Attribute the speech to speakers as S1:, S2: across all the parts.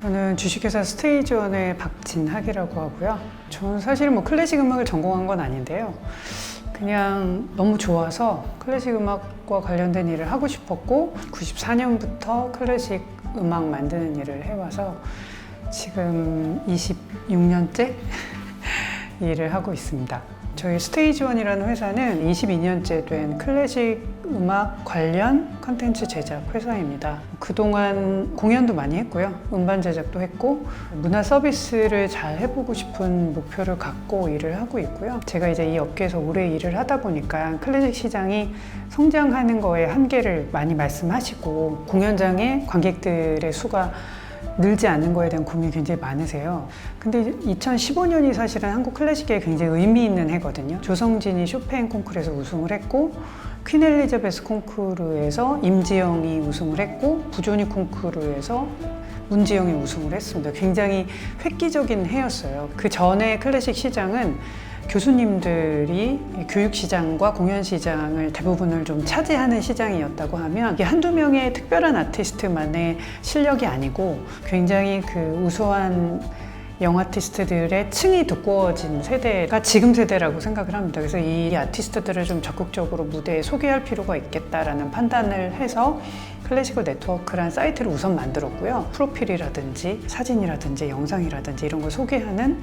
S1: 저는 주식회사 스테이지원의 박진학이라고 하고요. 저는 사실 클래식 음악을 전공한 건 아닌데요. 그냥 너무 좋아서 클래식 음악과 관련된 일을 하고 싶었고 94년부터 클래식 음악 만드는 일을 해와서 지금 26년째 일을 하고 있습니다. 저희 스테이지원이라는 회사는 22년째 된 클래식 음악 관련 컨텐츠 제작 회사입니다. 그동안 공연도 많이 했고요. 음반 제작도 했고 문화 서비스를 잘 해보고 싶은 목표를 갖고 일을 하고 있고요. 제가 이제 이 업계에서 오래 일을 하다 보니까 클래식 시장이 성장하는 거에 한계를 많이 말씀하시고 공연장에 관객들의 수가 늘지 않는 거에 대한 고민이 굉장히 많으세요. 근데 2015년이 사실은 한국 클래식계에 굉장히 의미 있는 해거든요. 조성진이 쇼팽 콩쿠르에서 우승을 했고 퀸 엘리자베스 콩쿠르에서 임지영이 우승을 했고 부조니 콩쿠르에서 문지영이 우승을 했습니다. 굉장히 획기적인 해였어요. 그 전에 클래식 시장은 교수님들이 교육시장과 공연시장을 대부분을 좀 차지하는 시장이었다고 하면 이게 한두 명의 특별한 아티스트만의 실력이 아니고 굉장히 그 우수한 영아티스트들의 층이 두꺼워진 세대가 지금 세대라고 생각을 합니다. 그래서 이 아티스트들을 좀 적극적으로 무대에 소개할 필요가 있겠다라는 판단을 해서 클래시컬 네트워크라는 사이트를 우선 만들었고요. 프로필이라든지 사진이라든지 영상이라든지 이런 걸 소개하는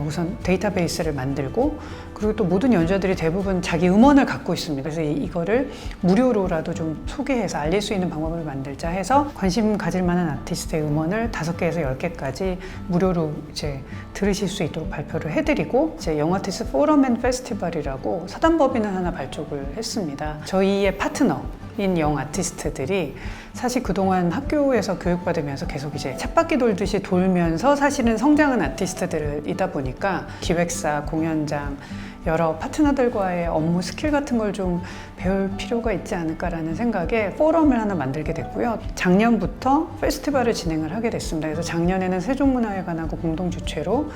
S1: 우선 데이터베이스를 만들고 그리고 또 모든 연주자들이 대부분 자기 음원을 갖고 있습니다. 그래서 이거를 무료로라도 좀 소개해서 알릴 수 있는 방법을 만들자 해서 관심 가질 만한 아티스트의 음원을 5개에서 10개까지 무료로 이제 들으실 수 있도록 발표를 해드리고 이제 영아티스트 포럼 앤 페스티벌이라고 사단법인을 하나 발족을 했습니다. 저희의 파트너인 영아티스트들이 사실 그동안 학교에서 교육받으면서 계속 이제 쳇바퀴 돌듯이 돌면서 사실은 성장한 아티스트들이다 보니까 기획사, 공연장, 여러 파트너들과의 업무 스킬 같은 걸 좀 배울 필요가 있지 않을까라는 생각에 포럼을 하나 만들게 됐고요. 작년부터 페스티벌을 진행을 하게 됐습니다. 그래서 작년에는 세종문화회관하고 공동 주최로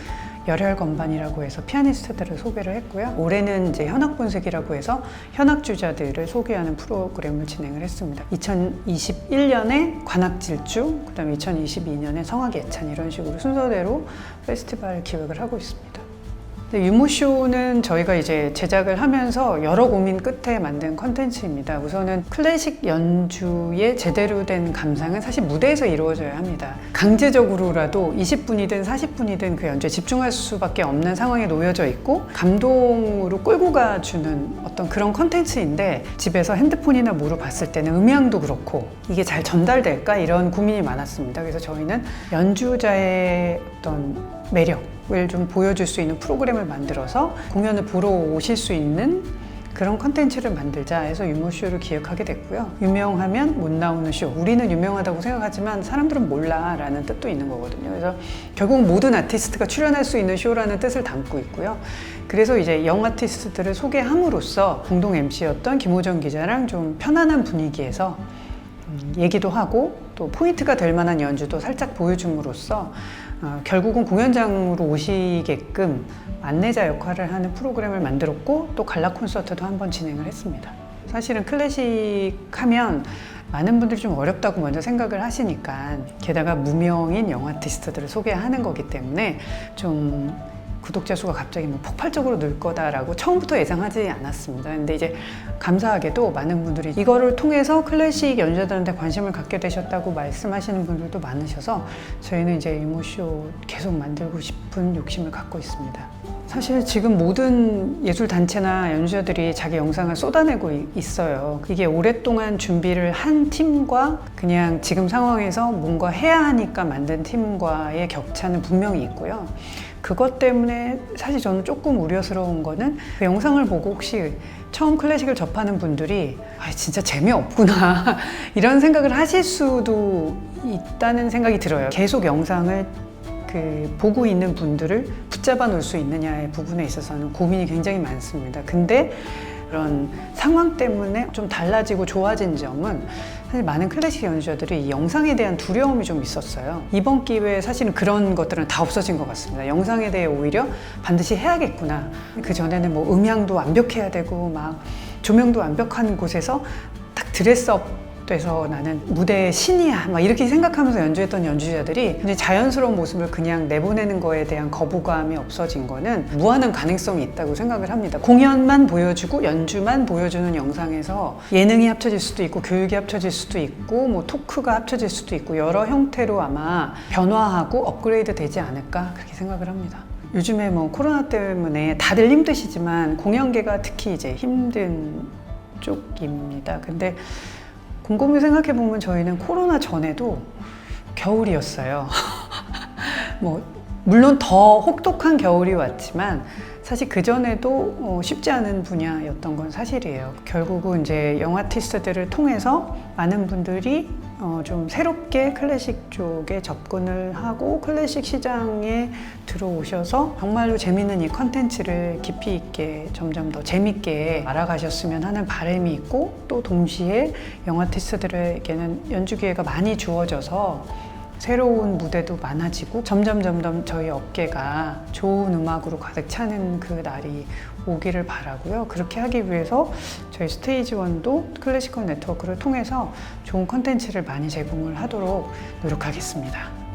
S1: 열혈 건반이라고 해서 피아니스트들을 소개를 했고요. 올해는 이제 현악본색이라고 해서 현악주자들을 소개하는 프로그램을 진행을 했습니다. 2021년에 관악질주, 그다음에 2022년에 성악예찬 이런 식으로 순서대로 페스티벌 기획을 하고 있습니다. 유모쇼는 저희가 이제 제작을 하면서 여러 고민 끝에 만든 컨텐츠입니다. 우선은 클래식 연주의 제대로 된 감상은 사실 무대에서 이루어져야 합니다. 강제적으로라도 20분이든 40분이든 그 연주에 집중할 수밖에 없는 상황에 놓여져 있고 감동으로 끌고 가주는 어떤 그런 컨텐츠인데 집에서 핸드폰이나 뭐로 봤을 때는 음향도 그렇고 이게 잘 전달될까 이런 고민이 많았습니다. 그래서 저희는 연주자의 어떤 매력을 좀 보여줄 수 있는 프로그램을 만들어서 공연을 보러 오실 수 있는 그런 컨텐츠를 만들자 해서 유모쇼를 기획하게 됐고요. 유명하면 못 나오는 쇼. 우리는 유명하다고 생각하지만 사람들은 몰라 라는 뜻도 있는 거거든요. 그래서 결국 모든 아티스트가 출연할 수 있는 쇼라는 뜻을 담고 있고요. 그래서 이제 영 아티스트들을 소개함으로써 공동 MC였던 김호정 기자랑 좀 편안한 분위기에서 얘기도 하고 또 포인트가 될 만한 연주도 살짝 보여줌으로써 결국은 공연장으로 오시게끔 안내자 역할을 하는 프로그램을 만들었고 또 갈라 콘서트도 한번 진행을 했습니다. 사실은 클래식 하면 많은 분들이 좀 어렵다고 먼저 생각을 하시니까 게다가 무명인 영아티스트들을 소개하는 거기 때문에 좀 구독자 수가 갑자기 폭발적으로 늘 거다라고 처음부터 예상하지 않았습니다. 근데 이제 감사하게도 많은 분들이 이거를 통해서 클래식 연주자들한테 관심을 갖게 되셨다고 말씀하시는 분들도 많으셔서 저희는 이제 유모쇼 계속 만들고 싶은 욕심을 갖고 있습니다. 사실 지금 모든 예술단체나 연주자들이 자기 영상을 쏟아내고 있어요. 이게 오랫동안 준비를 한 팀과 그냥 지금 상황에서 뭔가 해야 하니까 만든 팀과의 격차는 분명히 있고요. 그것 때문에 사실 저는 조금 우려스러운 거는 그 영상을 보고 혹시 처음 클래식을 접하는 분들이 진짜 재미없구나 이런 생각을 하실 수도 있다는 생각이 들어요. 계속 영상을 보고 있는 분들을 붙잡아 놓을 수 있느냐의 부분에 있어서는 고민이 굉장히 많습니다. 근데 그런 상황 때문에 좀 달라지고 좋아진 점은 사실 많은 클래식 연주자들이 이 영상에 대한 두려움이 좀 있었어요. 이번 기회에 사실은 그런 것들은 다 없어진 것 같습니다. 영상에 대해 오히려 반드시 해야겠구나. 그 전에는 음향도 완벽해야 되고 막 조명도 완벽한 곳에서 딱 드레스업 돼서 나는 무대의 신이야 막 이렇게 생각하면서 연주했던 연주자들이 굉장히 자연스러운 모습을 그냥 내보내는 거에 대한 거부감이 없어진 거는 무한한 가능성이 있다고 생각을 합니다. 공연만 보여주고 연주만 보여주는 영상에서 예능이 합쳐질 수도 있고 교육이 합쳐질 수도 있고 뭐 토크가 합쳐질 수도 있고 여러 형태로 아마 변화하고 업그레이드 되지 않을까 그렇게 생각을 합니다. 요즘에 뭐 코로나 때문에 다들 힘드시지만 공연계가 특히 이제 힘든 쪽입니다. 근데 곰곰이 생각해 보면 저희는 코로나 전에도 겨울이었어요. 뭐 물론 더 혹독한 겨울이 왔지만 사실 그전에도 쉽지 않은 분야였던 건 사실이에요. 결국은 이제 영아티스트들을 통해서 많은 분들이 좀 새롭게 클래식 쪽에 접근을 하고 클래식 시장에 들어오셔서 정말로 재밌는 이 컨텐츠를 깊이 있게 점점 더 재밌게 알아가셨으면 하는 바람이 있고 또 동시에 영아티스트들에게는 연주 기회가 많이 주어져서 새로운 무대도 많아지고 점점 저희 업계가 좋은 음악으로 가득 차는 그 날이 오기를 바라고요. 그렇게 하기 위해서 저희 스테이지원도 클래시컬 네트워크를 통해서 좋은 컨텐츠를 많이 제공을 하도록 노력하겠습니다.